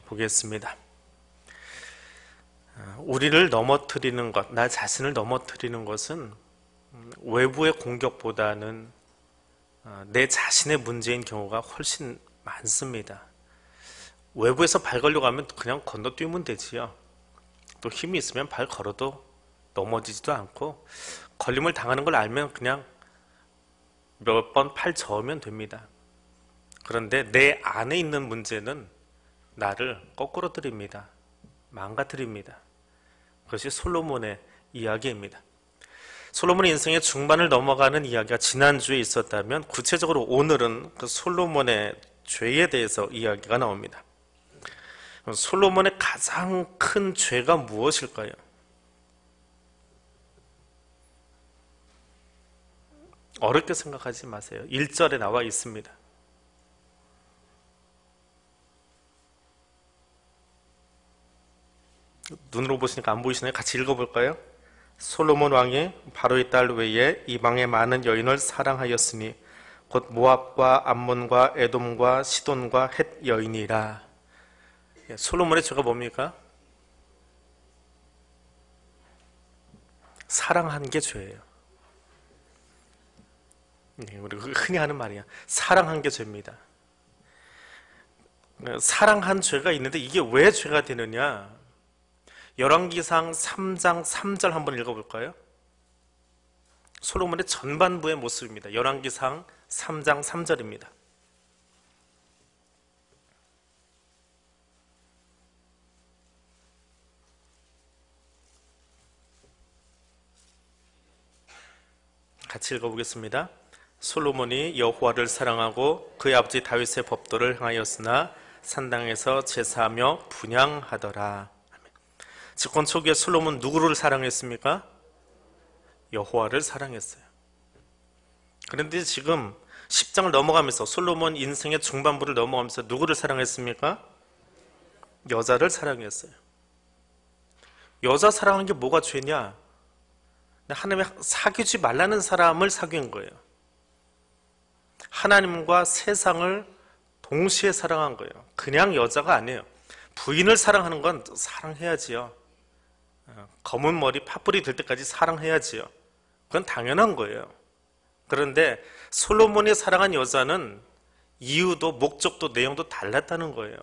보겠습니다. 우리를 넘어뜨리는 것, 나 자신을 넘어뜨리는 것은 외부의 공격보다는 내 자신의 문제인 경우가 훨씬 많습니다. 외부에서 발 걸려고 하면 그냥 건너뛰면 되지요. 또 힘이 있으면 발 걸어도 넘어지지도 않고, 걸림을 당하는 걸 알면 그냥 몇 번 팔 저으면 됩니다. 그런데 내 안에 있는 문제는 나를 거꾸로 드립니다. 망가뜨립니다. 그것이 솔로몬의 이야기입니다. 솔로몬의 인생의 중반을 넘어가는 이야기가 지난주에 있었다면, 구체적으로 오늘은 그 솔로몬의 죄에 대해서 이야기가 나옵니다. 솔로몬의 가장 큰 죄가 무엇일까요? 어렵게 생각하지 마세요. 1절에 나와 있습니다. 눈으로 보시니까 안 보이시나요? 같이 읽어볼까요? 솔로몬 왕이 바로의 딸 외에 이방의 많은 여인을 사랑하였으니 곧 모압과 암몬과 에돔과 시돈과 헷 여인이라. 솔로몬의 죄가 뭡니까? 사랑한 게 죄예요. 우리가 흔히 하는 말이야. 사랑한 게 죄입니다. 사랑한 죄가 있는데 이게 왜 죄가 되느냐? 열왕기상 3장 3절 한번 읽어볼까요? 솔로몬의 전반부의 모습입니다. 열왕기상 3장 3절입니다. 같이 읽어보겠습니다. 솔로몬이 여호와를 사랑하고 그의 아버지 다윗의 법도를 행하였으나 산당에서 제사하며 분향하더라. 집권 초기에 솔로몬 누구를 사랑했습니까? 여호와를 사랑했어요. 그런데 지금 10장을 넘어가면서, 솔로몬 인생의 중반부를 넘어가면서 누구를 사랑했습니까? 여자를 사랑했어요. 여자 사랑한 게 뭐가 죄냐? 하나님이 사귀지 말라는 사람을 사귄 거예요. 하나님과 세상을 동시에 사랑한 거예요. 그냥 여자가 아니에요. 부인을 사랑하는 건 사랑해야지요. 검은 머리 파뿌리 될 때까지 사랑해야지요. 그건 당연한 거예요. 그런데 솔로몬이 사랑한 여자는 이유도 목적도 내용도 달랐다는 거예요.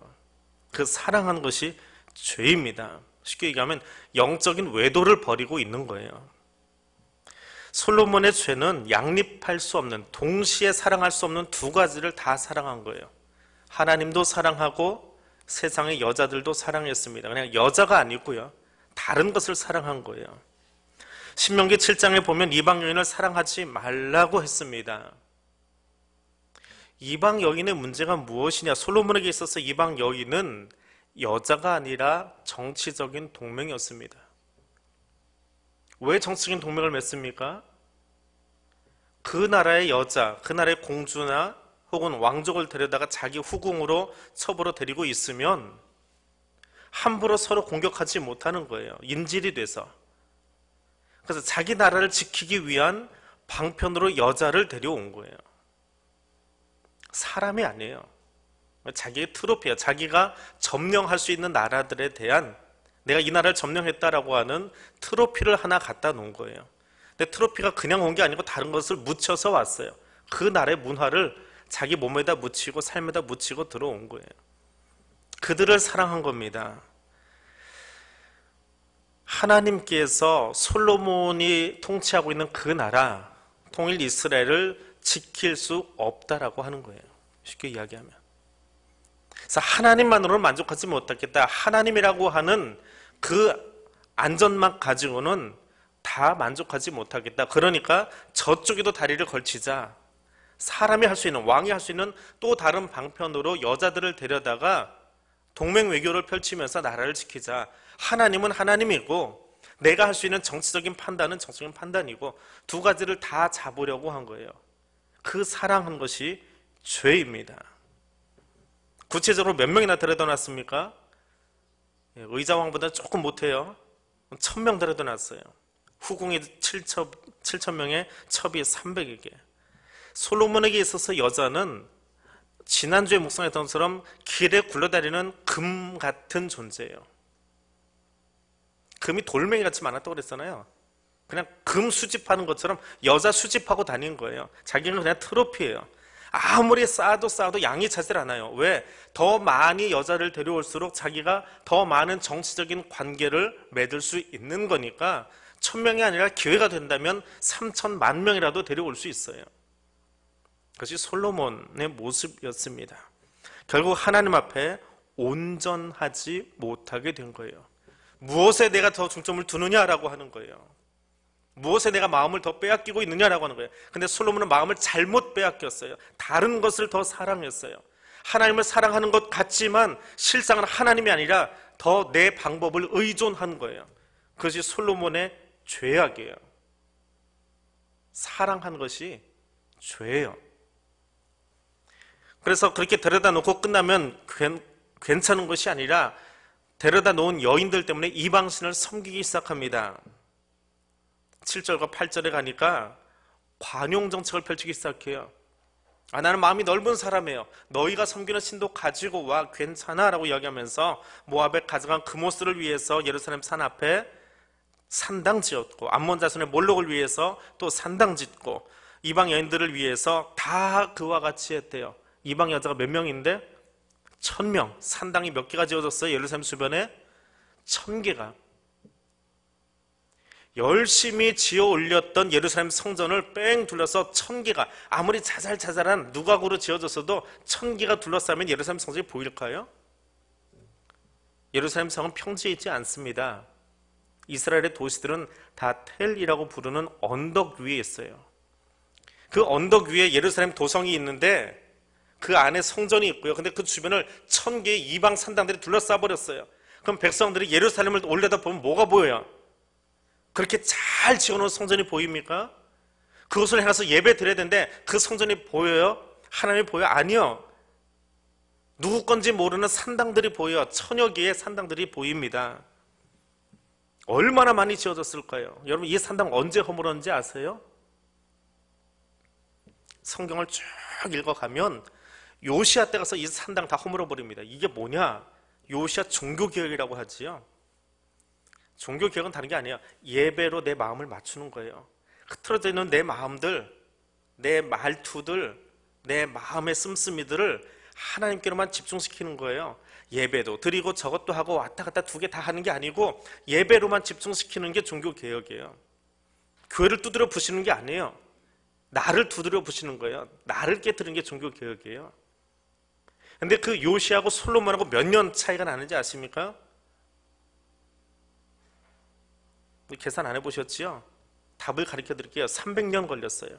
그 사랑한 것이 죄입니다. 쉽게 얘기하면 영적인 외도를 벌이고 있는 거예요. 솔로몬의 죄는 양립할 수 없는, 동시에 사랑할 수 없는 두 가지를 다 사랑한 거예요. 하나님도 사랑하고 세상의 여자들도 사랑했습니다. 그냥 여자가 아니고요, 다른 것을 사랑한 거예요. 신명기 7장에 보면 이방 여인을 사랑하지 말라고 했습니다. 이방 여인의 문제가 무엇이냐? 솔로몬에게 있어서 이방 여인은 여자가 아니라 정치적인 동맹이었습니다. 왜 정치적인 동맹을 맺습니까? 그 나라의 여자, 그 나라의 공주나 혹은 왕족을 데려다가 자기 후궁으로 첩으로 데리고 있으면 함부로 서로 공격하지 못하는 거예요. 인질이 돼서. 그래서 자기 나라를 지키기 위한 방편으로 여자를 데려온 거예요. 사람이 아니에요. 자기의 트로피야. 자기가 점령할 수 있는 나라들에 대한, 내가 이 나라를 점령했다라고 하는 트로피를 하나 갖다 놓은 거예요. 근데 트로피가 그냥 온 게 아니고 다른 것을 묻혀서 왔어요. 그 나라의 문화를 자기 몸에다 묻히고 삶에다 묻히고 들어온 거예요. 그들을 사랑한 겁니다. 하나님께서 솔로몬이 통치하고 있는 그 나라, 통일 이스라엘을 지킬 수 없다라고 하는 거예요. 쉽게 이야기하면. 그래서 하나님만으로는 만족하지 못하겠다. 하나님이라고 하는 그 안전만 가지고는 다 만족하지 못하겠다. 그러니까 저쪽에도 다리를 걸치자. 사람이 할 수 있는, 왕이 할 수 있는 또 다른 방편으로 여자들을 데려다가 동맹 외교를 펼치면서 나라를 지키자. 하나님은 하나님이고 내가 할 수 있는 정치적인 판단은 정치적인 판단이고, 두 가지를 다 잡으려고 한 거예요. 그 사랑한 것이 죄입니다. 구체적으로 몇 명이나 데려다 놨습니까? 의자왕보다 조금 못해요. 1000명 데려다 놨어요. 후궁이 7,000명에 첩이 300에게. 솔로몬에게 있어서 여자는 지난주에 묵상했던 것처럼 길에 굴러다니는 금 같은 존재예요. 금이 돌멩이같이 많았다고 그랬잖아요. 그냥 금 수집하는 것처럼 여자 수집하고 다닌 거예요. 자기는 그냥 트로피예요. 아무리 쌓아도 양이 차질 않아요. 왜? 더 많이 여자를 데려올수록 자기가 더 많은 정치적인 관계를 맺을 수 있는 거니까 1000명이 아니라 기회가 된다면 3000만 명이라도 데려올 수 있어요. 그것이 솔로몬의 모습이었습니다. 결국 하나님 앞에 온전하지 못하게 된 거예요. 무엇에 내가 더 중점을 두느냐라고 하는 거예요. 무엇에 내가 마음을 더 빼앗기고 있느냐라고 하는 거예요. 근데 솔로몬은 마음을 잘못 빼앗겼어요. 다른 것을 더 사랑했어요. 하나님을 사랑하는 것 같지만 실상은 하나님이 아니라 더 내 방법을 의존한 거예요. 그것이 솔로몬의 죄악이에요. 사랑한 것이 죄예요. 그래서 그렇게 데려다 놓고 끝나면 괜찮은 것이 아니라 데려다 놓은 여인들 때문에 이방신을 섬기기 시작합니다. 7절과 8절에 가니까 관용 정책을 펼치기 시작해요. 나는 마음이 넓은 사람이에요. 너희가 섬기는 신도 가지고 와, 괜찮아 라고 이야기하면서 모압에 가져간 그모스를 위해서 예루살렘 산 앞에 산당 지었고, 암몬 자손의 몰록을 위해서 또 산당 짓고, 이방 여인들을 위해서 다 그와 같이 했대요. 이방 여자가 몇 명인데? 1000명. 산당이 몇 개가 지어졌어요? 예루살렘 주변에 1000개가. 열심히 지어 올렸던 예루살렘 성전을 뺑 둘러서 1000개가, 아무리 자잘자잘한 누각으로 지어졌어도 1000개가 둘러싸면 예루살렘 성전이 보일까요? 예루살렘 성은 평지에 있지 않습니다. 이스라엘의 도시들은 다 텔이라고 부르는 언덕 위에 있어요. 그 언덕 위에 예루살렘 도성이 있는데 그 안에 성전이 있고요. 근데 그 주변을 1000개의 이방 산당들이 둘러싸 버렸어요. 그럼 백성들이 예루살렘을 올려다보면 뭐가 보여요? 그렇게 잘 지어놓은 성전이 보입니까? 그것을 향해서 예배 드려야 되는데 그 성전이 보여요? 하나님이 보여요? 아니요. 누구 건지 모르는 산당들이 보여요. 1000여 개의 산당들이 보입니다. 얼마나 많이 지어졌을까요? 여러분, 이 산당 언제 허물었는지 아세요? 성경을 쭉 읽어가면 요시아 때 가서 이 산당 다 허물어버립니다. 이게 뭐냐? 요시아 종교개혁이라고 하지요. 종교개혁은 다른 게 아니에요. 예배로 내 마음을 맞추는 거예요. 흐트러져 있는 내 마음들, 내 말투들, 내 마음의 씀씀이들을 하나님께로만 집중시키는 거예요. 예배도 드리고 저것도 하고 왔다 갔다 두 개 다 하는 게 아니고 예배로만 집중시키는 게 종교개혁이에요. 교회를 두드려 부시는 게 아니에요. 나를 두드려 부시는 거예요. 나를 깨트리는 게 종교개혁이에요. 근데 그 요시하고 솔로몬하고 몇 년 차이가 나는지 아십니까? 계산 안 해보셨지요? 답을 가르쳐 드릴게요. 300년 걸렸어요.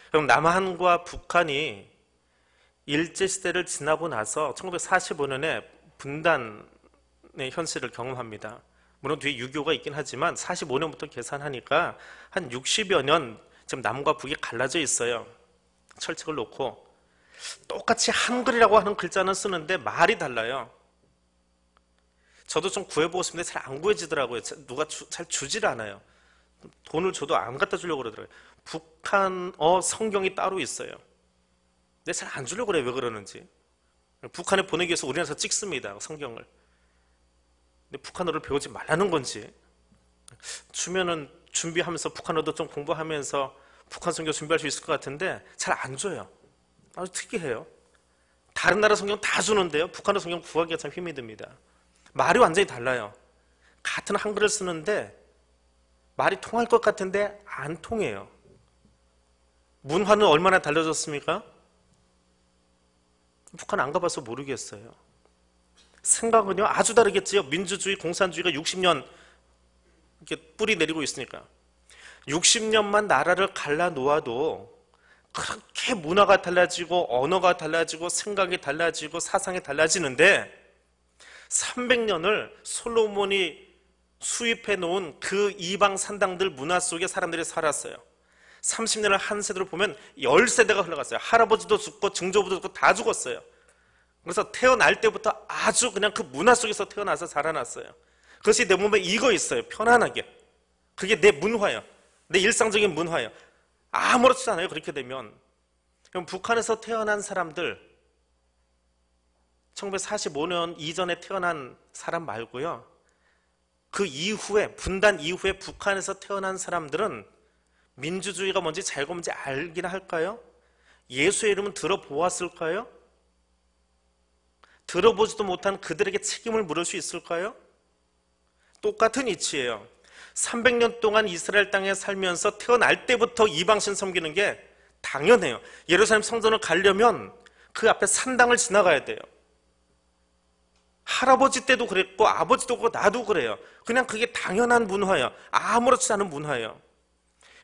그럼 남한과 북한이 일제시대를 지나고 나서 1945년에 분단의 현실을 경험합니다. 물론 뒤에 6.25가 있긴 하지만 45년부터 계산하니까 한 60여 년 지금 남과 북이 갈라져 있어요. 철책을 놓고 똑같이 한글이라고 하는 글자는 쓰는데 말이 달라요. 저도 좀 구해보고 싶은데 잘 안 구해지더라고요. 누가 잘 주질 않아요. 돈을 줘도 안 갖다 주려고 그러더라고요. 북한어 성경이 따로 있어요. 근데 잘 안 주려고 그래요. 왜 그러는지. 북한에 보내기 위해서 우리나라에서 찍습니다. 성경을. 근데 북한어를 배우지 말라는 건지, 주면은 준비하면서 북한어도 좀 공부하면서 북한 성경 준비할 수 있을 것 같은데 잘 안 줘요. 아주 특이해요. 다른 나라 성경 다 주는데요. 북한어 성경 구하기가 참 힘이 듭니다. 말이 완전히 달라요. 같은 한글을 쓰는데 말이 통할 것 같은데 안 통해요. 문화는 얼마나 달라졌습니까? 북한 안 가봐서 모르겠어요. 생각은요 아주 다르겠지요. 민주주의, 공산주의가 60년 이렇게 뿌리 내리고 있으니까 60년만 나라를 갈라 놓아도 그렇게 문화가 달라지고 언어가 달라지고 생각이 달라지고 사상이 달라지는데 300년을 솔로몬이 수입해 놓은 그 이방 산당들 문화 속에 사람들이 살았어요. 30년을 한 세대로 보면 10세대가 흘러갔어요. 할아버지도 죽고 증조부도 죽고 다 죽었어요. 그래서 태어날 때부터 아주 그냥 그 문화 속에서 태어나서 자라났어요. 그것이 내 몸에 익어 있어요. 편안하게. 그게 내 문화예요. 내 일상적인 문화예요. 아무렇지도 않아요. 그렇게 되면. 그럼 북한에서 태어난 사람들, 1945년 이전에 태어난 사람 말고요. 그 이후에, 분단 이후에 북한에서 태어난 사람들은 민주주의가 뭔지 자유가 뭔지 알긴 할까요? 예수의 이름은 들어보았을까요? 들어보지도 못한 그들에게 책임을 물을 수 있을까요? 똑같은 이치예요. 300년 동안 이스라엘 땅에 살면서 태어날 때부터 이방신 섬기는 게 당연해요. 예루살렘 성전을 가려면 그 앞에 산당을 지나가야 돼요. 할아버지 때도 그랬고 아버지도 그렇고 나도 그래요. 그냥 그게 당연한 문화예요. 아무렇지 않은 문화예요.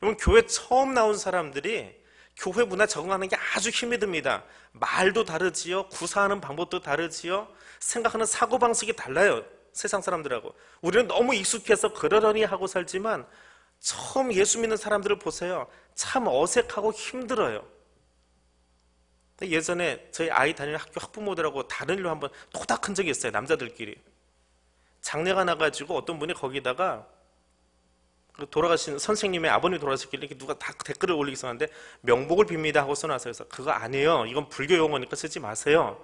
여러분, 교회 처음 나온 사람들이 교회 문화 적응하는 게 아주 힘이 듭니다. 말도 다르지요. 구사하는 방법도 다르지요. 생각하는 사고방식이 달라요. 세상 사람들하고. 우리는 너무 익숙해서 그러려니 하고 살지만 처음 예수 믿는 사람들을 보세요. 참 어색하고 힘들어요. 예전에 저희 아이 다니는 학교 학부모들하고 다른 일로 한번 토닥한 적이 있어요. 남자들끼리. 장례가 나가지고 어떤 분이 거기다가 돌아가신 선생님의 아버님이 돌아가셨길래 이렇게 누가 다 댓글을 올리기 시작하는데 명복을 빕니다 하고 써놨어요. 그래서 그거 아니에요. 이건 불교 용어니까 쓰지 마세요.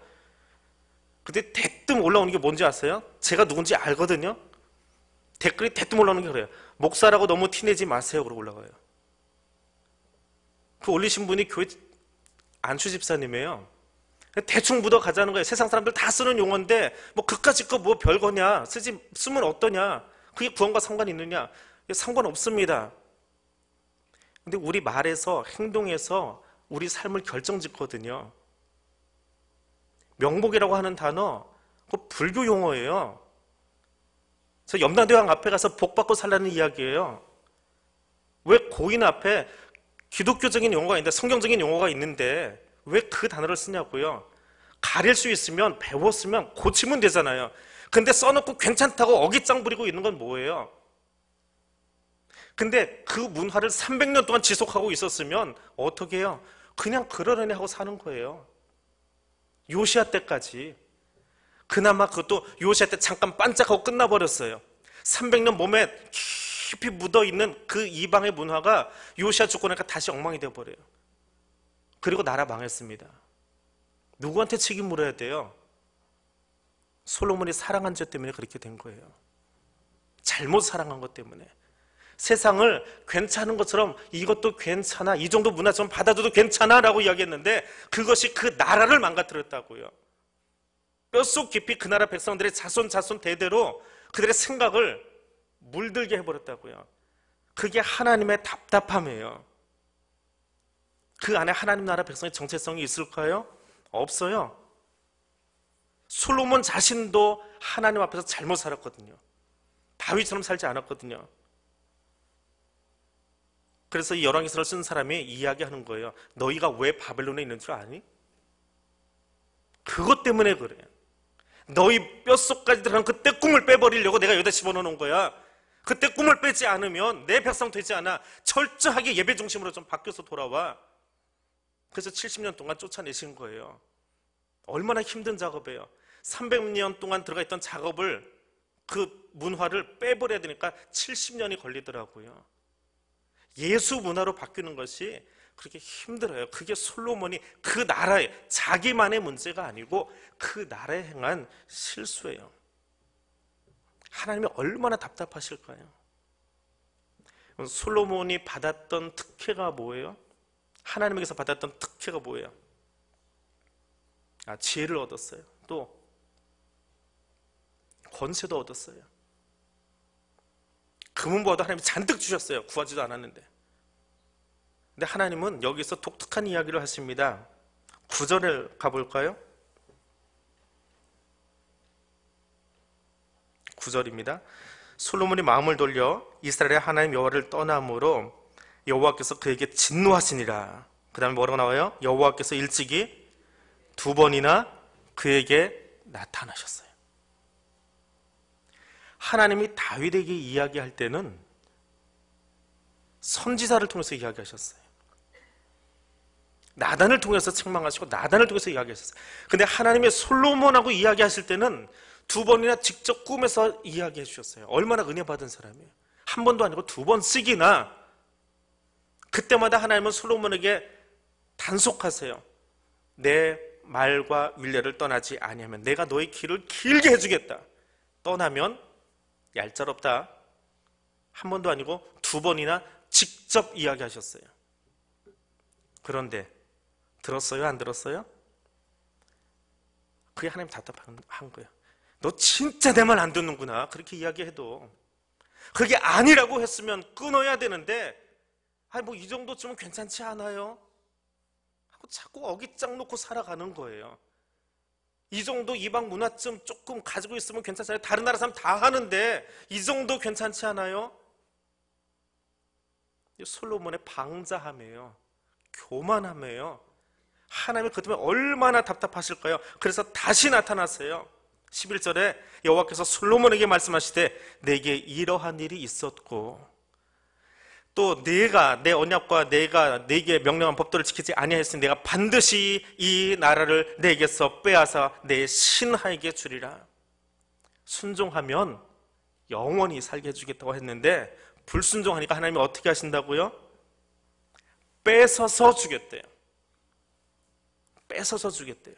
근데 대뜸 올라오는 게 뭔지 아세요? 제가 누군지 알거든요. 댓글이 대뜸 올라오는 게 그래요. 목사라고 너무 티내지 마세요. 그러고 올라가요. 그 올리신 분이 교회 안추 집사님이에요. 대충 묻어 가자는 거예요. 세상 사람들 다 쓰는 용어인데 뭐 그까짓 거 뭐 별거냐, 쓰면 어떠냐, 그게 구원과 상관이 있느냐, 상관없습니다. 근데 우리 말에서, 행동에서 우리 삶을 결정짓거든요. 명복이라고 하는 단어, 그거 불교 용어예요. 저 염라대왕 앞에 가서 복 받고 살라는 이야기예요. 왜 고인 앞에 기독교적인 용어가 있는데, 성경적인 용어가 있는데 왜 그 단어를 쓰냐고요. 가릴 수 있으면, 배웠으면 고치면 되잖아요. 근데 써놓고 괜찮다고 어깃장 부리고 있는 건 뭐예요? 근데 그 문화를 300년 동안 지속하고 있었으면 어떻게 해요? 그냥 그러려니 하고 사는 거예요. 요시야 때까지. 그나마 그것도 요시야 때 잠깐 반짝하고 끝나버렸어요. 300년 몸에 깊이 묻어있는 그 이방의 문화가 요시야 죽고 나니까 다시 엉망이 되어버려요. 그리고 나라 망했습니다. 누구한테 책임 물어야 돼요? 솔로몬이 사랑한 죄 때문에 그렇게 된 거예요. 잘못 사랑한 것 때문에. 세상을 괜찮은 것처럼 이것도 괜찮아, 이 정도 문화 좀 받아줘도 괜찮아 라고 이야기했는데 그것이 그 나라를 망가뜨렸다고요. 뼛속 깊이 그 나라 백성들의 자손 대대로 그들의 생각을 물들게 해버렸다고요. 그게 하나님의 답답함이에요. 그 안에 하나님 나라 백성의 정체성이 있을까요? 없어요. 솔로몬 자신도 하나님 앞에서 잘못 살았거든요. 다윗처럼 살지 않았거든요. 그래서 이 열왕기서를 쓴 사람이 이야기하는 거예요. 너희가 왜 바벨론에 있는 줄 아니? 그것 때문에 그래. 너희 뼛속까지 들어간 그때 꿈을 빼버리려고 내가 여기다 집어넣은 거야. 그때 꿈을 빼지 않으면 내 백성 되지 않아. 철저하게 예배 중심으로 좀 바뀌어서 돌아와. 그래서 70년 동안 쫓아내신 거예요. 얼마나 힘든 작업이에요. 300년 동안 들어가 있던 작업을, 그 문화를 빼버려야 되니까 70년이 걸리더라고요. 예수 문화로 바뀌는 것이 그렇게 힘들어요. 그게 솔로몬이 그 나라의, 자기만의 문제가 아니고 그 나라에 행한 실수예요. 하나님이 얼마나 답답하실까요? 솔로몬이 받았던 특혜가 뭐예요? 하나님에게서 받았던 특혜가 뭐예요? 지혜를 얻었어요. 또 권세도 얻었어요. 금은보화도 하나님이 잔뜩 주셨어요. 구하지도 않았는데. 근데 하나님은 여기서 독특한 이야기를 하십니다. 9절에 가볼까요? 9절입니다. 솔로몬이 마음을 돌려 이스라엘의 하나님 여호와를 떠남으로 여호와께서 그에게 진노하시니라. 그 다음에 뭐라고 나와요? 여호와께서 일찍이 2번이나 그에게 나타나셨어요. 하나님이 다윗에게 이야기할 때는 선지자를 통해서 이야기하셨어요. 나단을 통해서 책망하시고 나단을 통해서 이야기하셨어요. 근데 하나님의 솔로몬하고 이야기하실 때는 2번이나 직접 꿈에서 이야기해 주셨어요. 얼마나 은혜 받은 사람이에요. 한 번도 아니고 2번 쓰기나. 그때마다 하나님은 솔로몬에게 단속하세요. 내 말과 율례를 떠나지 아니하면 내가 너의 길을 길게 해주겠다. 떠나면 얄짤없다. 한 번도 아니고 두 번이나 직접 이야기하셨어요. 그런데 들었어요? 안 들었어요? 그게 하나님 답답한 거예요. 너 진짜 내 말 안 듣는구나. 그렇게 이야기해도 그게 아니라고 했으면 끊어야 되는데 뭐 이 정도쯤은 괜찮지 않아요? 하고 자꾸 어깃장 놓고 살아가는 거예요. 이 정도 이방 문화쯤 조금 가지고 있으면 괜찮잖아요. 다른 나라 사람 다 하는데 이 정도 괜찮지 않아요? 솔로몬의 방자함이에요. 교만함이에요. 하나님이 그 때문에 얼마나 답답하실까요? 그래서 다시 나타났어요. 11절에 여호와께서 솔로몬에게 말씀하시되 내게 이러한 일이 있었고 또 네가 내 언약과 내가 네게 명령한 법도를 지키지 아니하였으니 내가 반드시 이 나라를 네게서 빼앗아 내 신하에게 주리라. 순종하면 영원히 살게 해주겠다고 했는데 불순종하니까 하나님이 어떻게 하신다고요? 뺏어서 주겠대요. 뺏어서 주겠대요.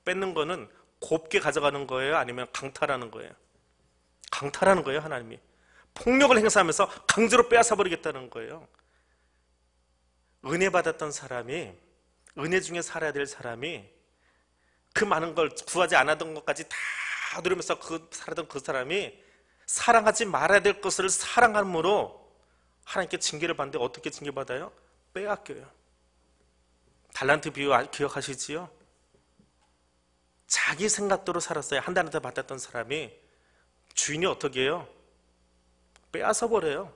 뺏는 거는 곱게 가져가는 거예요? 아니면 강탈하는 거예요? 강탈하는 거예요. 하나님이 폭력을 행사하면서 강제로 빼앗아 버리겠다는 거예요. 은혜 받았던 사람이, 은혜 중에 살아야 될 사람이 그 많은 걸 구하지 않았던 것까지 다 누리면서 살았던 그 사람이 사랑하지 말아야 될 것을 사랑함으로 하나님께 징계를 받는데 어떻게 징계받아요? 빼앗겨요. 달란트 비유 기억하시지요? 자기 생각대로 살았어요. 한 달한테 받았던 사람이 주인이 어떻게 해요? 빼앗아 버려요.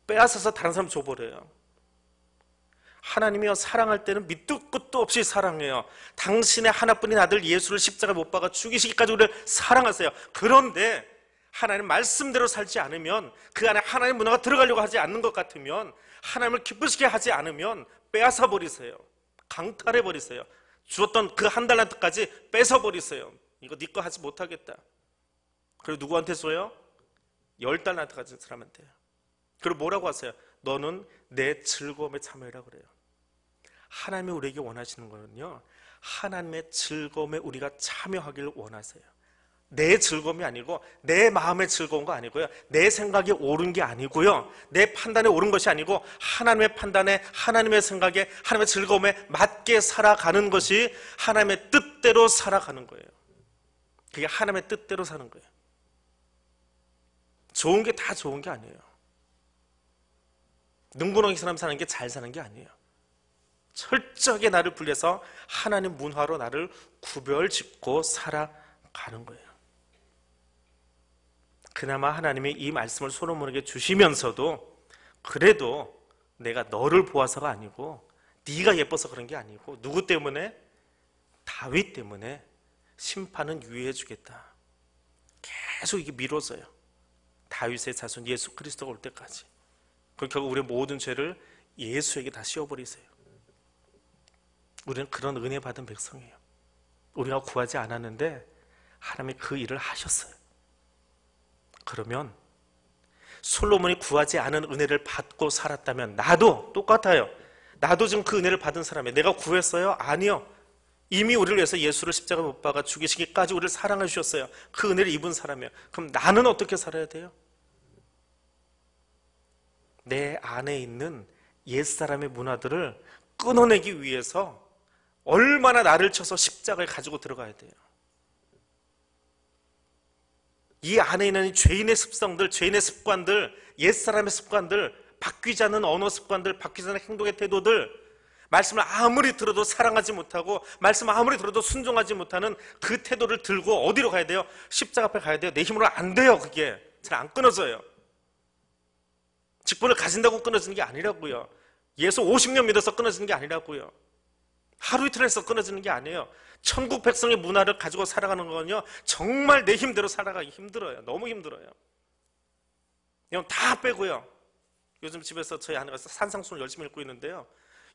빼앗아서 다른 사람 줘버려요. 하나님이요, 사랑할 때는 밑도 끝도 없이 사랑해요. 당신의 하나뿐인 아들 예수를 십자가에 못 박아 죽이시기까지 우리를 사랑하세요. 그런데 하나님 말씀대로 살지 않으면, 그 안에 하나님의 문화가 들어가려고 하지 않는 것 같으면, 하나님을 기쁘시게 하지 않으면 빼앗아 버리세요. 강탈해 버리세요. 주었던 그 한 달란트까지 뺏어 버리세요. 이거 네 거 하지 못하겠다. 그리고 누구한테 줘요? 10달란트 가진 사람한테요. 그리고 뭐라고 하세요? 너는 내 즐거움에 참여해라 그래요. 하나님이 우리에게 원하시는 거는요, 하나님의 즐거움에 우리가 참여하기를 원하세요. 내 즐거움이 아니고 내 마음의 즐거운 거 아니고요, 내 생각이 옳은 게 아니고요, 내 판단에 옳은 것이 아니고 하나님의 판단에, 하나님의 생각에, 하나님의 즐거움에 맞게 살아가는 것이 하나님의 뜻대로 살아가는 거예요. 그게 하나님의 뜻대로 사는 거예요. 좋은 게 다 좋은 게 아니에요. 능구렁이 사람 사는 게 잘 사는 게 아니에요. 철저하게 나를 분리해서 하나님 문화로 나를 구별짓고 살아가는 거예요. 그나마 하나님이 이 말씀을 솔로몬에게 주시면서도 그래도 내가 너를 보아서가 아니고 네가 예뻐서 그런 게 아니고 누구 때문에? 다윗 때문에 심판은 유예해 주겠다. 계속 이게 미뤄져요. 다윗의 자손 예수 그리스도가 올 때까지. 그리고 결국 우리의 모든 죄를 예수에게 다 씌워버리세요. 우리는 그런 은혜 받은 백성이에요. 우리가 구하지 않았는데 하나님이 그 일을 하셨어요. 그러면 솔로몬이 구하지 않은 은혜를 받고 살았다면 나도 똑같아요. 나도 지금 그 은혜를 받은 사람이에요. 내가 구했어요? 아니요. 이미 우리를 위해서 예수를 십자가에 못 박아 죽이시기까지 우리를 사랑해 주셨어요. 그 은혜를 입은 사람이에요. 그럼 나는 어떻게 살아야 돼요? 내 안에 있는 옛사람의 문화들을 끊어내기 위해서 얼마나 나를 쳐서 십자가에 가지고 들어가야 돼요. 이 안에 있는 이 죄인의 습성들, 죄인의 습관들, 옛사람의 습관들, 바뀌지 않는 언어 습관들, 바뀌지 않는 행동의 태도들, 말씀을 아무리 들어도 사랑하지 못하고 말씀을 아무리 들어도 순종하지 못하는 그 태도를 들고 어디로 가야 돼요? 십자가 앞에 가야 돼요. 내 힘으로 안 돼요. 그게 잘 안 끊어져요. 직분을 가진다고 끊어지는 게 아니라고요. 예수 50년 믿어서 끊어지는 게 아니라고요. 하루 이틀 해서 끊어지는 게 아니에요. 천국 백성의 문화를 가지고 살아가는 건요, 정말 내 힘대로 살아가기 힘들어요. 너무 힘들어요. 그냥 다 빼고요. 요즘 집에서 저희 아내가 산상수훈을 열심히 읽고 있는데요,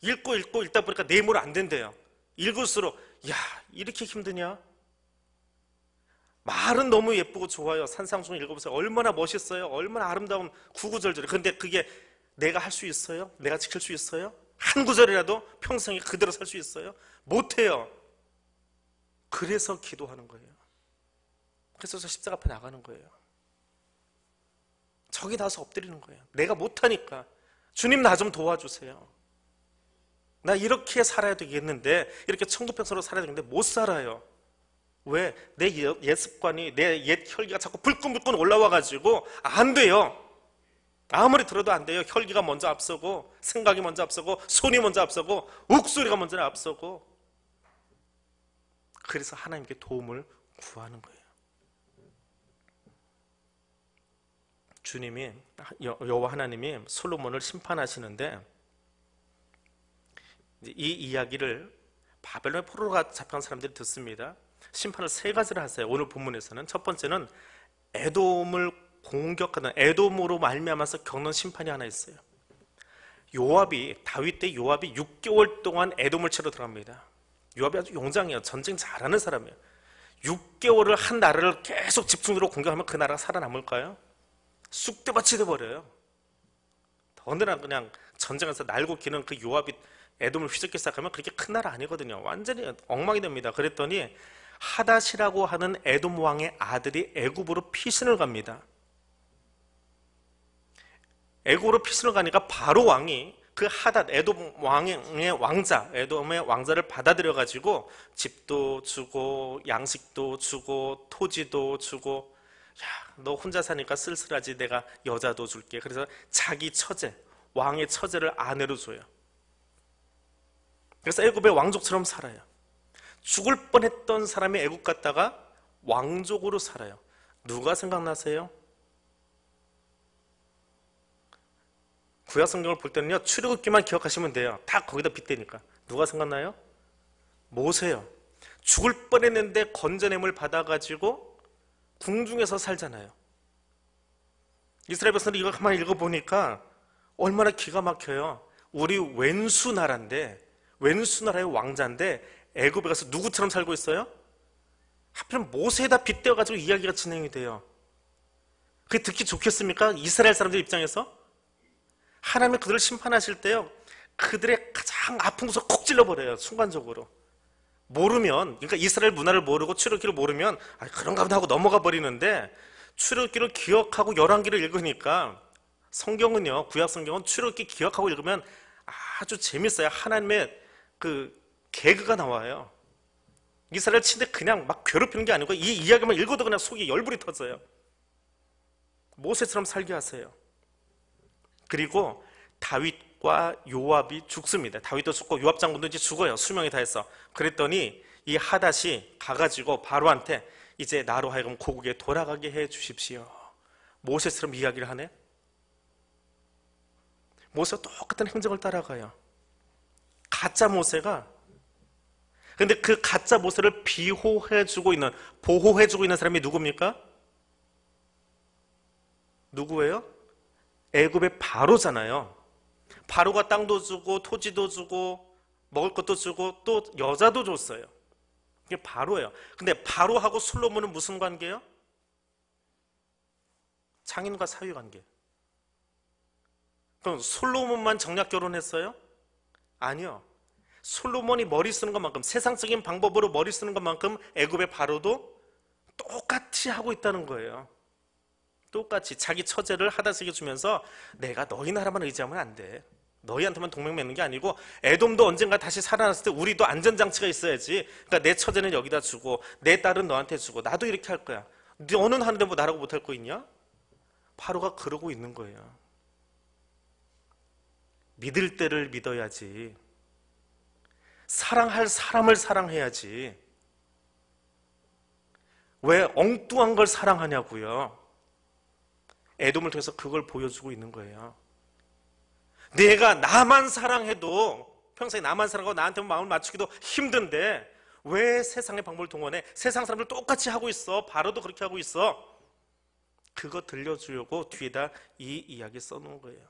읽고 읽다 보니까 내 힘으로 안 된대요. 읽을수록 야, 이렇게 힘드냐? 말은 너무 예쁘고 좋아요. 산상수훈 읽어보세요. 얼마나 멋있어요. 얼마나 아름다운 구구절절해. 그런데 그게 내가 할 수 있어요? 내가 지킬 수 있어요? 한 구절이라도 평생에 그대로 살 수 있어요? 못해요. 그래서 기도하는 거예요. 그래서 저 십자가 앞에 나가는 거예요. 저기 나서 엎드리는 거예요. 내가 못하니까 주님 나 좀 도와주세요. 나 이렇게 살아야 되겠는데, 이렇게 천국백성으로 살아야 되는데 못 살아요. 왜? 내 옛 습관이, 내 옛 혈기가 자꾸 불끈불끈 올라와가지고 안 돼요. 아무리 들어도 안 돼요. 혈기가 먼저 앞서고, 생각이 먼저 앞서고, 손이 먼저 앞서고, 욱소리가 먼저 앞서고. 그래서 하나님께 도움을 구하는 거예요. 주님이, 여호와 하나님이 솔로몬을 심판하시는데, 이 이야기를 바벨론의 포로가 잡혀간 사람들이 듣습니다. 심판을 세 가지를 하세요. 오늘 본문에서는 첫 번째는 에돔을 공격하는, 에돔으로 말미암아서 겪는 심판이 하나 있어요. 다윗 때 요압이 6개월 동안 에돔을 치러 들어갑니다. 요압이 아주 용장이에요. 전쟁 잘하는 사람이에요. 6개월을 한 나라를 계속 집중적으로 공격하면 그 나라가 살아남을까요? 쑥대밭이 돼버려요. 더군다나 그냥 전쟁에서 날고 기는 그 요압이 에돔을 휘젓기 시작하면 그렇게 큰 나라 아니거든요. 완전히 엉망이 됩니다. 그랬더니 하닷이라고 하는 에돔 왕의 아들이 애굽으로 피신을 갑니다. 애굽으로 피신을 가니까 바로 왕이 그 하닷, 에돔 왕의 왕자, 에돔의 왕자를 받아들여 가지고 집도 주고 양식도 주고 토지도 주고, 야, 너 혼자 사니까 쓸쓸하지, 내가 여자도 줄게. 그래서 자기 처제, 왕의 처제를 아내로 줘요. 그래서 애굽의 왕족처럼 살아요. 죽을 뻔했던 사람이 애굽 갔다가 왕족으로 살아요. 누가 생각나세요? 구약 성경을 볼 때는요, 출애굽기만 기억하시면 돼요. 다 거기다 빗대니까. 누가 생각나요? 모세요. 죽을 뻔했는데 건져냄을 받아가지고 궁중에서 살잖아요. 이스라엘 백성들이 이거 가만히 읽어보니까 얼마나 기가 막혀요. 우리 왼수 나라인데, 왼수 나라의 왕자인데 애굽에 가서 누구처럼 살고 있어요? 하필 모세에다 빗대어가지고 이야기가 진행이 돼요. 그게 듣기 좋겠습니까? 이스라엘 사람들 입장에서? 하나님이 그들을 심판하실 때요, 그들의 가장 아픈 곳을 콕 찔러버려요. 순간적으로. 모르면, 그러니까 이스라엘 문화를 모르고 출애굽기를 모르면 그런가 보다 하고 넘어가 버리는데, 출애굽기를 기억하고 열왕기를 읽으니까, 성경은요, 구약 성경은 출애굽기 기억하고 읽으면 아주 재밌어요. 하나님의 그 개그가 나와요. 이스라엘 치는데 그냥 막 괴롭히는 게 아니고 이 이야기만 읽어도 그냥 속이 열불이 터져요. 모세처럼 살게 하세요. 그리고 다윗과 요압이 죽습니다. 다윗도 죽고 요압 장군도 이제 죽어요. 수명이 다해서. 그랬더니 이 하닷이 가가지고 바로한테 이제 나로 하여금 고국에 돌아가게 해 주십시오. 모세처럼 이야기를 하네. 모세가 똑같은 행적을 따라가요. 가짜 모세가. 근데 그 가짜 모세를 비호해주고 있는, 보호해주고 있는 사람이 누굽니까? 누구예요? 애굽의 바로잖아요. 바로가 땅도 주고 토지도 주고 먹을 것도 주고 또 여자도 줬어요. 이게 바로예요. 근데 바로하고 솔로몬은 무슨 관계예요? 장인과 사위 관계. 그럼 솔로몬만 정략 결혼했어요? 아니요. 솔로몬이 머리 쓰는 것만큼, 세상적인 방법으로 머리 쓰는 것만큼 애굽의 바로도 똑같이 하고 있다는 거예요. 똑같이 자기 처제를 하닷에게 주면서 내가 너희 나라만 의지하면 안 돼. 너희한테만 동맹 맺는 게 아니고 에돔도 언젠가 다시 살아났을 때 우리도 안전장치가 있어야지. 그러니까 내 처제는 여기다 주고 내 딸은 너한테 주고 나도 이렇게 할 거야. 너는 하는데 뭐 나라고 못할 거 있냐? 바로가 그러고 있는 거예요. 믿을 때를 믿어야지. 사랑할 사람을 사랑해야지. 왜 엉뚱한 걸 사랑하냐고요. 에돔을 통해서 그걸 보여주고 있는 거예요. 내가 나만 사랑해도, 평소에 나만 사랑하고 나한테 마음을 맞추기도 힘든데 왜 세상의 방법을 동원해? 세상 사람들 똑같이 하고 있어. 바로도 그렇게 하고 있어. 그거 들려주려고 뒤에다 이 이야기 써놓은 거예요.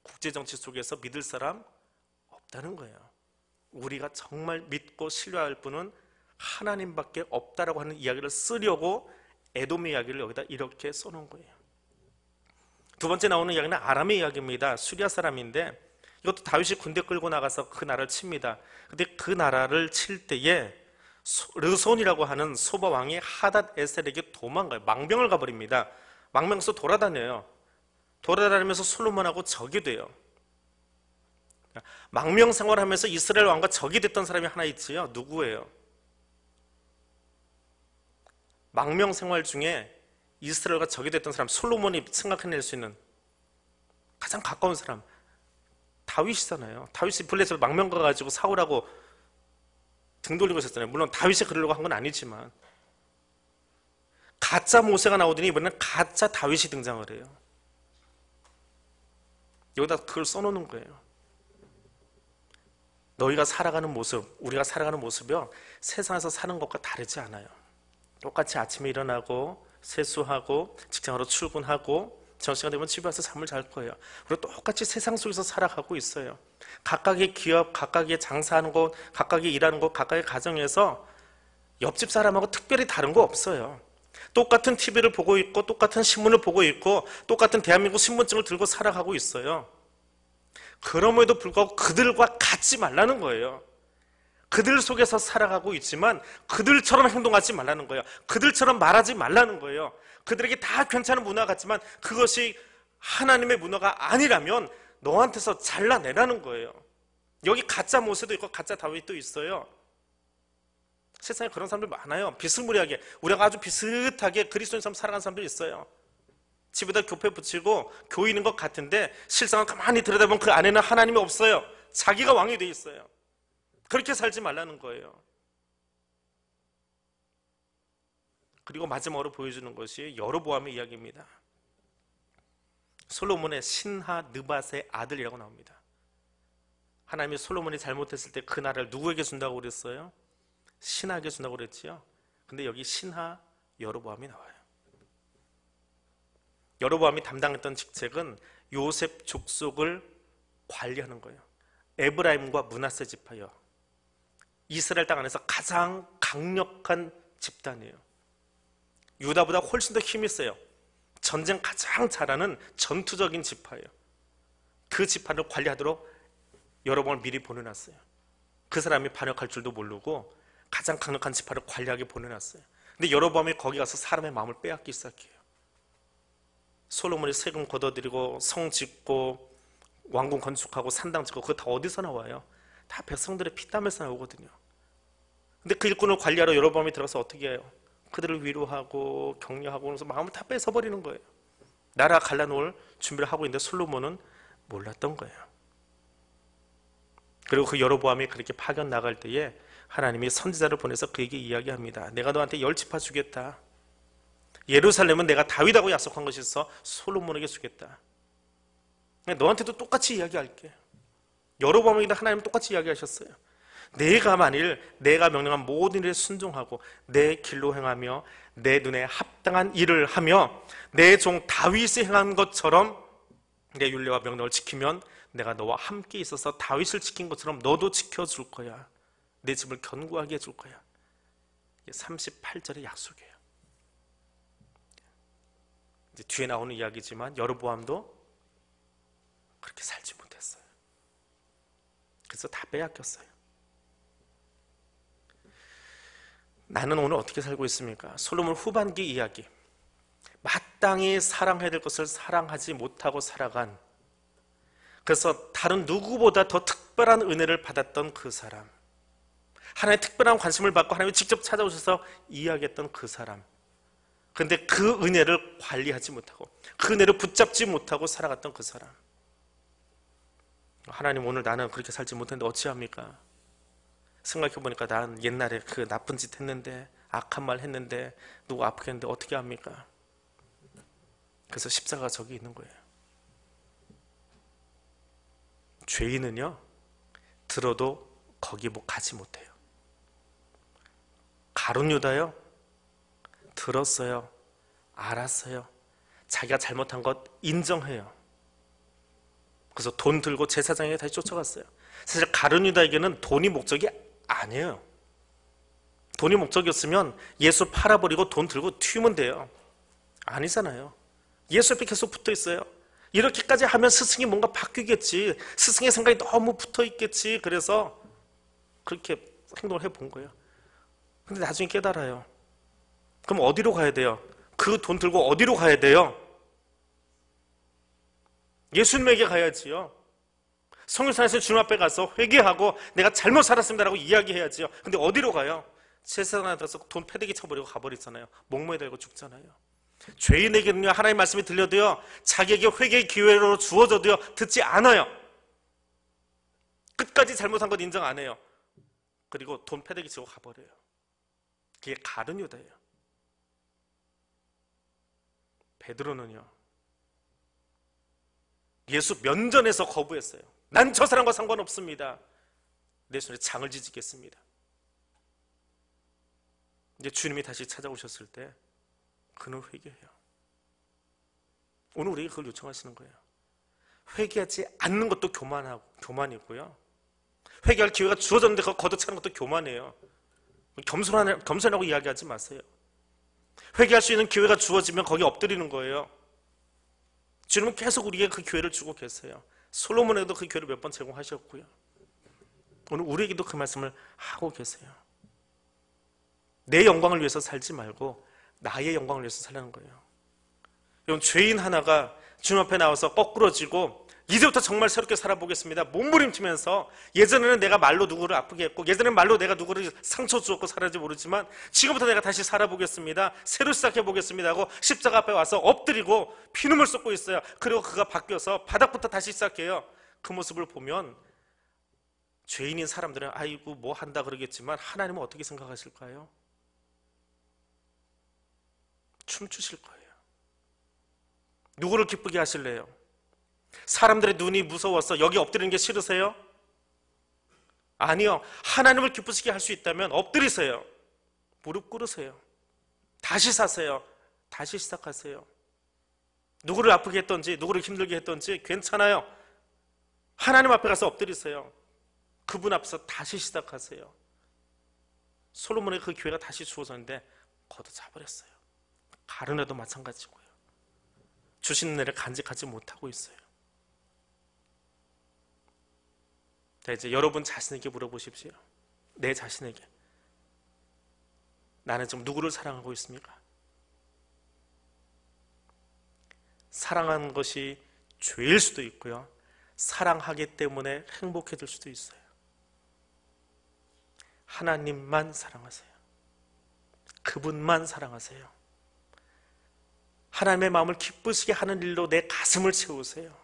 국제정치 속에서 믿을 사람 없다는 거예요. 우리가 정말 믿고 신뢰할 분은 하나님밖에 없다라고 하는 이야기를 쓰려고 에돔의 이야기를 여기다 이렇게 써놓은 거예요. 두 번째 나오는 이야기는 아람의 이야기입니다. 수리아 사람인데 이것도 다윗이 군대 끌고 나가서 그 나라를 칩니다. 근데 그 나라를 칠 때에 르손이라고 하는 소바 왕이 하닷 에셀에게 도망가요. 망명을 가버립니다. 망명해서 돌아다녀요. 돌아다니면서 솔로몬하고 적이 돼요. 망명 생활하면서 이스라엘 왕과 적이 됐던 사람이 하나 있지요. 누구예요? 망명 생활 중에 이스라엘과 적이 됐던 사람, 솔로몬이 생각해낼 수 있는 가장 가까운 사람 다윗이잖아요. 다윗이 블레셋으로 망명 가가지고 사울하고 등 돌리고 있었잖아요. 물론 다윗이 그러려고 한 건 아니지만 가짜 모세가 나오더니 이번에는 가짜 다윗이 등장을 해요. 여기다 그걸 써놓는 거예요. 너희가 살아가는 모습, 우리가 살아가는 모습이요, 세상에서 사는 것과 다르지 않아요. 똑같이 아침에 일어나고 세수하고 직장으로 출근하고 저녁시간 되면 집에 와서 잠을 잘 거예요. 그리고 똑같이 세상 속에서 살아가고 있어요. 각각의 기업, 각각의 장사하는 곳, 각각의 일하는 곳, 각각의 가정에서 옆집 사람하고 특별히 다른 거 없어요. 똑같은 TV를 보고 있고 똑같은 신문을 보고 있고 똑같은 대한민국 신분증을 들고 살아가고 있어요. 그럼에도 불구하고 그들과 같지 말라는 거예요. 그들 속에서 살아가고 있지만 그들처럼 행동하지 말라는 거예요. 그들처럼 말하지 말라는 거예요. 그들에게 다 괜찮은 문화 같지만 그것이 하나님의 문화가 아니라면 너한테서 잘라내라는 거예요. 여기 가짜 모세도 있고 가짜 다윗도 있어요. 세상에 그런 사람들 많아요. 비스무리하게 우리가 아주 비슷하게 그리스도인처럼 살아가는 사람들이 있어요. 집에다 교패 붙이고 교인인 것 같은데 실상은 가만히 들여다보면 그 안에는 하나님이 없어요. 자기가 왕이 돼 있어요. 그렇게 살지 말라는 거예요. 그리고 마지막으로 보여주는 것이 여로보암의 이야기입니다. 솔로몬의 신하 느밧의 아들이라고 나옵니다. 하나님이 솔로몬이 잘못했을 때 그 나라를 누구에게 준다고 그랬어요? 신하에게 준다고 그랬지요. 근데 여기 신하 여로보암이 나와요. 여로보암이 담당했던 직책은 요셉 족속을 관리하는 거예요. 에브라임과 므낫세 지파요. 이스라엘 땅 안에서 가장 강력한 집단이에요. 유다보다 훨씬 더 힘이 세요. 전쟁 가장 잘하는 전투적인 지파예요. 그 지파를 관리하도록 여로보암을 미리 보내놨어요. 그 사람이 반역할 줄도 모르고 가장 강력한 지파를 관리하게 보내놨어요. 근데 여로보암이 거기 가서 사람의 마음을 빼앗기 시작해요. 솔로몬이 세금 걷어들이고 성 짓고 왕궁 건축하고 산당 짓고 그거 다 어디서 나와요? 다 백성들의 피땀에서 나오거든요. 근데 그 일꾼을 관리하러 여로보암이 들어가서 어떻게 해요? 그들을 위로하고 격려하고 그러면서 마음을 다 뺏어버리는 거예요. 나라 갈라놓을 준비를 하고 있는데 솔로몬은 몰랐던 거예요. 그리고 그 여로보암이 그렇게 파견 나갈 때에 하나님이 선지자를 보내서 그에게 이야기합니다. 내가 너한테 10지파 주겠다. 예루살렘은 내가 다윗하고 약속한 것이 있어 솔로몬에게 주겠다. 너한테도 똑같이 이야기할게. 여로보암에게도 하나님은 똑같이 이야기하셨어요. 내가 만일 내가 명령한 모든 일에 순종하고 내 길로 행하며 내 눈에 합당한 일을 하며 내 종 다윗이 행한 것처럼 내 율례와 명령을 지키면 내가 너와 함께 있어서 다윗을 지킨 것처럼 너도 지켜줄 거야. 내 집을 견고하게 해줄 거야. 이게 38절의 약속이에요. 이제 뒤에 나오는 이야기지만 여로보암도 그렇게 살지 못했어요. 그래서 다 빼앗겼어요. 나는 오늘 어떻게 살고 있습니까? 솔로몬 후반기 이야기. 마땅히 사랑해야 될 것을 사랑하지 못하고 살아간, 그래서 다른 누구보다 더 특별한 은혜를 받았던 그 사람, 하나님의 특별한 관심을 받고 하나님이 직접 찾아오셔서 이야기했던 그 사람, 그런데 그 은혜를 관리하지 못하고 그 은혜를 붙잡지 못하고 살아갔던 그 사람. 하나님, 오늘 나는 그렇게 살지 못했는데 어찌합니까? 생각해보니까 난 옛날에 그 나쁜 짓 했는데, 악한 말 했는데, 누구 아프게 했는데 어떻게 합니까? 그래서 십자가가 저기 있는 거예요. 죄인은요, 들어도 거기 뭐 가지 못해요. 가룟 유다요, 들었어요, 알았어요, 자기가 잘못한 것 인정해요. 그래서 돈 들고 제사장에게 다시 쫓아갔어요. 사실 가룟 유다에게는 돈이 목적이 아니에요. 돈이 목적이었으면 예수 팔아버리고 돈 들고 튀우면 돼요. 아니잖아요. 예수 옆에 계속 붙어 있어요. 이렇게까지 하면 스승이 뭔가 바뀌겠지. 스승의 생각이 너무 붙어 있겠지. 그래서 그렇게 행동을 해본 거예요. 근데 나중에 깨달아요. 그럼 어디로 가야 돼요? 그 돈 들고 어디로 가야 돼요? 예수님에게 가야지요. 성일산에서 주님 앞에 가서 회개하고 내가 잘못 살았습니다라고 이야기해야지요. 근데 어디로 가요? 세상에 들어서 돈 패대기 쳐버리고 가버리잖아요. 목매달고 달고 죽잖아요. 죄인에게는요, 하나님의 말씀이 들려도요, 자기에게 회개의 기회로 주어져도요, 듣지 않아요. 끝까지 잘못한 건 인정 안 해요. 그리고 돈 패대기 치고 가버려요. 그게 가룟 유다예요. 베드로는요, 예수 면전에서 거부했어요. 난 저 사람과 상관없습니다. 내 손에 장을 지지겠습니다. 이제 주님이 다시 찾아오셨을 때 그는 회개해요. 오늘 우리에게 그걸 요청하시는 거예요. 회개하지 않는 것도 교만이고요. 회개할 기회가 주어졌는데 그거 걷어차는 것도 교만이에요. 겸손하고 이야기하지 마세요. 회개할 수 있는 기회가 주어지면 거기 엎드리는 거예요. 주님은 계속 우리에게 그 기회를 주고 계세요. 솔로몬에게도 그 기회를 몇 번 제공하셨고요. 오늘 우리에게도 그 말씀을 하고 계세요. 내 영광을 위해서 살지 말고 나의 영광을 위해서 살라는 거예요. 여러분, 죄인 하나가 주님 앞에 나와서 거꾸러지고 이제부터 정말 새롭게 살아보겠습니다, 몸부림치면서, 예전에는 내가 말로 누구를 아프게 했고, 예전에는 말로 내가 누구를 상처 주었고 살았는지 모르지만 지금부터 내가 다시 살아보겠습니다, 새로 시작해보겠습니다 하고 십자가 앞에 와서 엎드리고 피눈물 쏟고 있어요. 그리고 그가 바뀌어서 바닥부터 다시 시작해요. 그 모습을 보면 죄인인 사람들은 아이고 뭐 한다 그러겠지만 하나님은 어떻게 생각하실까요? 춤추실 거예요. 누구를 기쁘게 하실래요? 사람들의 눈이 무서워서 여기 엎드리는 게 싫으세요? 아니요. 하나님을 기쁘시게 할 수 있다면 엎드리세요. 무릎 꿇으세요. 다시 사세요. 다시 시작하세요. 누구를 아프게 했던지 누구를 힘들게 했던지 괜찮아요. 하나님 앞에 가서 엎드리세요. 그분 앞에서 다시 시작하세요. 솔로몬의 그 기회가 다시 주어졌는데 걷어차버렸어요. 가룟유다도 마찬가지고요. 주신 은혜를 간직하지 못하고 있어요. 자, 이제 여러분 자신에게 물어보십시오. 내 자신에게 나는 지금 누구를 사랑하고 있습니까? 사랑하는 것이 죄일 수도 있고요, 사랑하기 때문에 행복해질 수도 있어요. 하나님만 사랑하세요. 그분만 사랑하세요. 하나님의 마음을 기쁘시게 하는 일로 내 가슴을 채우세요.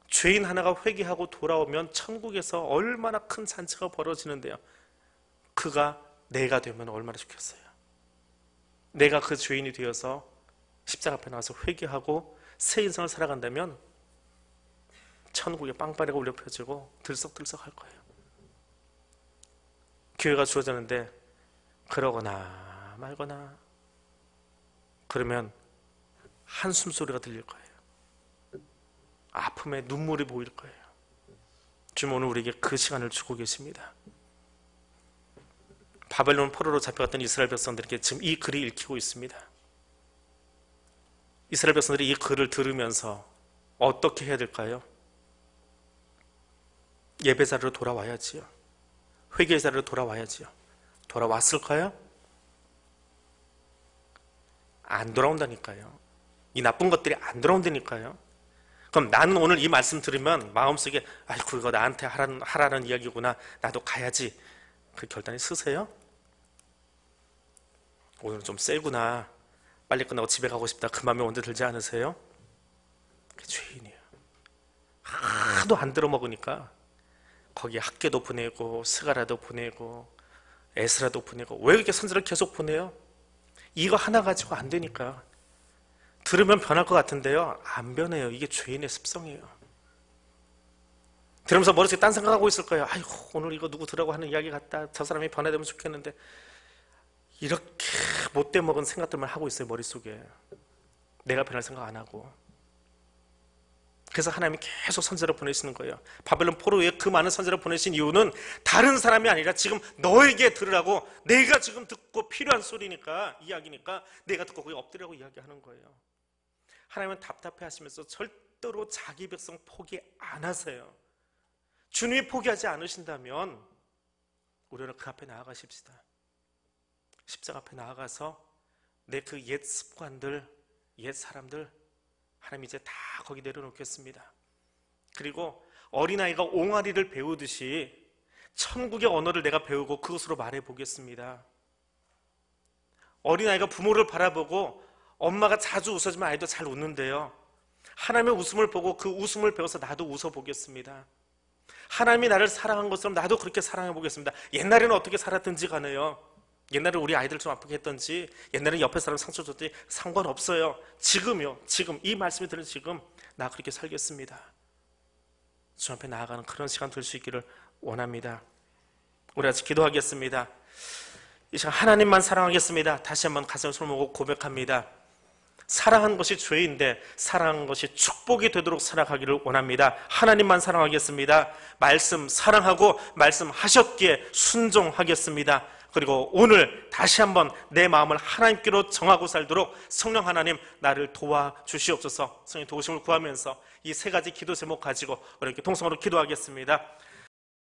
죄인 하나가 회개하고 돌아오면 천국에서 얼마나 큰 잔치가 벌어지는데요, 그가 내가 되면 얼마나 좋겠어요. 내가 그 죄인이 되어서 십자가 앞에 나와서 회개하고 새 인생을 살아간다면 천국에 빵빠레가 울려 펴지고 들썩들썩 할 거예요. 기회가 주어졌는데 그러거나 말거나 그러면 한숨 소리가 들릴 거예요. 아픔에 눈물이 보일 거예요. 주님 오늘 우리에게 그 시간을 주고 계십니다. 바벨론 포로로 잡혀갔던 이스라엘 백성들에게 지금 이 글이 읽히고 있습니다. 이스라엘 백성들이 이 글을 들으면서 어떻게 해야 될까요? 예배 자리로 돌아와야지요. 회개의 자리로 돌아와야지요. 돌아왔을까요? 안 돌아온다니까요. 이 나쁜 것들이 안 돌아온다니까요. 그럼 나는 오늘 이 말씀 들으면 마음속에 아이고 이거 나한테 하라는 이야기구나, 나도 가야지, 그 결단이 서세요? 오늘은 좀 세구나, 빨리 끝나고 집에 가고 싶다, 그 마음이 언제 들지 않으세요? 그게 죄인이에요. 하도 안 들어먹으니까 거기에 학계도 보내고 스가라도 보내고 에스라도 보내고. 왜 그렇게 선지를 계속 보내요? 이거 하나 가지고 안 되니까. 들으면 변할 것 같은데요, 안 변해요. 이게 죄인의 습성이에요. 들으면서 머릿속에 딴 생각하고 있을 거예요. 아이고 오늘 이거 누구 들으라고 하는 이야기 같다, 저 사람이 변화되면 좋겠는데. 이렇게 못돼 먹은 생각들만 하고 있어요, 머릿속에. 내가 변할 생각 안 하고. 그래서 하나님이 계속 선지자를 보내시는 거예요. 바벨론 포로에 그 많은 선지자를 보내신 이유는 다른 사람이 아니라 지금 너에게 들으라고, 내가 지금 듣고 필요한 소리니까, 이야기니까 내가 듣고 거기 엎드리라고 이야기하는 거예요. 하나님은 답답해 하시면서 절대로 자기 백성 포기 안 하세요. 주님이 포기하지 않으신다면 우리는 그 앞에 나아가십시다. 십자가 앞에 나아가서 내 그 옛 습관들, 옛 사람들 하나님 이제 다 거기 내려놓겠습니다. 그리고 어린아이가 옹알이를 배우듯이 천국의 언어를 내가 배우고 그것으로 말해보겠습니다. 어린아이가 부모를 바라보고 엄마가 자주 웃어주면 아이도 잘 웃는데요, 하나님의 웃음을 보고 그 웃음을 배워서 나도 웃어보겠습니다. 하나님이 나를 사랑한 것처럼 나도 그렇게 사랑해보겠습니다. 옛날에는 어떻게 살았든지 간에요, 옛날에 우리 아이들 좀 아프게 했던지, 옛날에 옆에 사람 상처 줬든지 상관없어요. 지금요, 지금 이 말씀이 들은 지금 나 그렇게 살겠습니다. 주 앞에 나아가는 그런 시간 될 수 있기를 원합니다. 우리 같이 기도하겠습니다. 이 시간 하나님만 사랑하겠습니다. 다시 한번 가슴을 솔모고 고백합니다. 사랑한 것이 죄인데 사랑한 것이 축복이 되도록 살아가기를 원합니다. 하나님만 사랑하겠습니다. 말씀 사랑하고 말씀하셨기에 순종하겠습니다. 그리고 오늘 다시 한번 내 마음을 하나님께로 정하고 살도록 성령 하나님 나를 도와주시옵소서. 성령 도우심을 구하면서 이 세 가지 기도 제목 가지고 우리 이렇게 통성으로 기도하겠습니다.